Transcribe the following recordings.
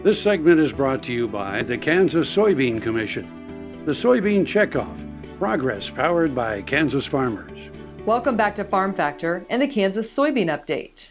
This segment is brought to you by the Kansas Soybean Commission. The Soybean Checkoff, progress powered by Kansas farmers. Welcome back to Farm Factor and the Kansas Soybean Update.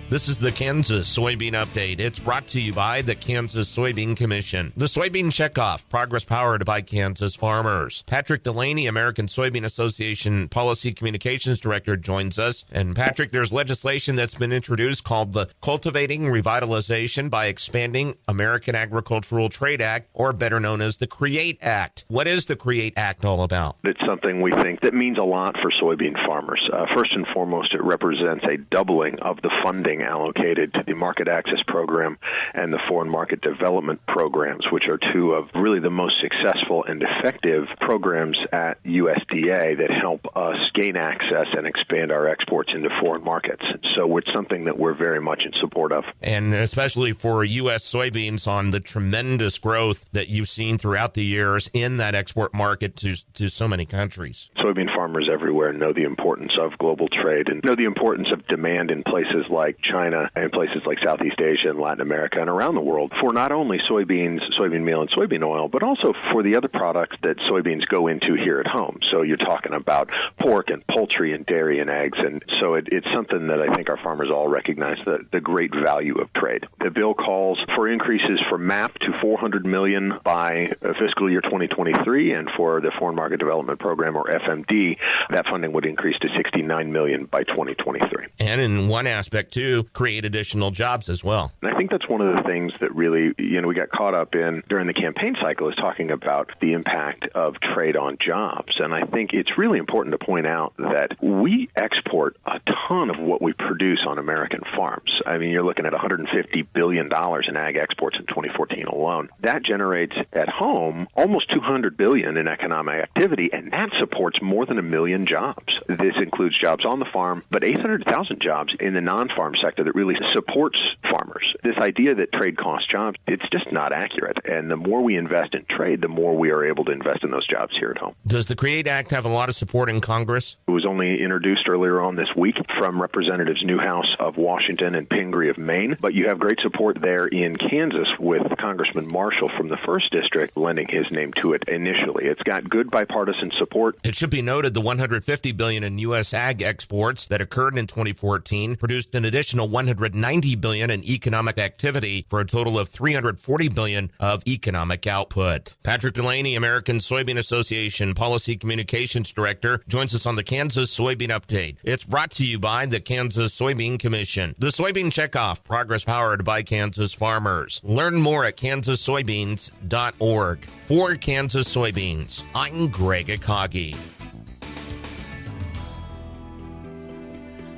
This is the Kansas Soybean Update. It's brought to you by the Kansas Soybean Commission. The Soybean Checkoff, progress powered by Kansas farmers. Patrick Delaney, American Soybean Association Policy Communications Director, joins us. And Patrick, there's legislation that's been introduced called the Cultivating Revitalization by Expanding American Agricultural Trade Act, or better known as the CREAATE Act. What is the CREAATE Act all about? It's something we think that means a lot for soybean farmers. First and foremost, it represents a doubling of the funding allocated to the Market Access Program and the Foreign Market Development Programs, which are two of really the most successful and effective programs at USDA that help us gain access and expand our exports into foreign markets. So it's something that we're very much in support of. And especially for U.S. soybeans, on the tremendous growth that you've seen throughout the years in that export market to so many countries. Soybean farmers everywhere know the importance of global trade and know the importance of demand in places like China and places like Southeast Asia and Latin America and around the world for not only soybeans, soybean meal, and soybean oil, but also for the other products that soybeans go into here at home. So you're talking about pork and poultry and dairy and eggs. And so it's something that I think our farmers all recognize the great value of trade. The bill calls for increases for MAP to $400 million by fiscal year 2023, and for the Foreign Market Development Program, or FMD, that funding would increase to $69 million by 2023. And in one aspect, too, create additional jobs as well. And I think that's one of the things that really, we got caught up in during the campaign cycle, is talking about the impact of trade on jobs. And I think it's really important to point out that we export a ton of what we produce on American farms. I mean, you're looking at $150 billion in ag exports in 2014 alone. That generates at home almost $200 billion in economic activity, and that supports more than 1 million jobs. This includes jobs on the farm, but 800,000 jobs in the non-farm sector that really supports farmers. This idea that trade costs jobs, it's just not accurate. And the more we invest in trade, the more we are able to invest in those jobs here at home. Does the CREAATE Act have a lot of support in Congress? It was only introduced earlier on this week from Representatives Newhouse of Washington and Pingree of Maine, but you have great support there in Kansas with Congressman Marshall from the 1st District lending his name to it initially. It's got good bipartisan support. It should be noted the $150 billion in U.S. ag exports that occurred in 2014 produced an additional $190 billion in economic activity for a total of $340 billion of economic output. Patrick Delaney, American Soybean Association Policy Communications Director, joins us on the Kansas Soybean Update. It's brought to you by the Kansas Soybean Commission. The Soybean Checkoff, progress powered by Kansas farmers. Learn more at kansassoybeans.org. For Kansas Soybeans, I'm Greg Akagi.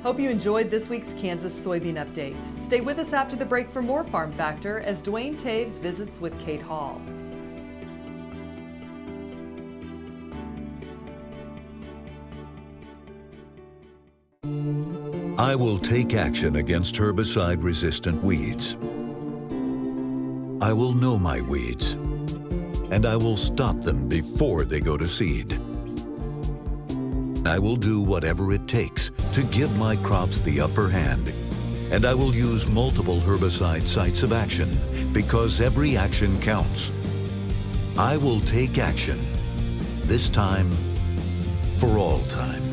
Hope you enjoyed this week's Kansas Soybean Update. Stay with us after the break for more Farm Factor as Dwayne Taves visits with Kate Hall. I will take action against herbicide-resistant weeds. I will know my weeds, and I will stop them before they go to seed. I will do whatever it takes to give my crops the upper hand, and I will use multiple herbicide sites of action because every action counts. I will take action, this time for all time.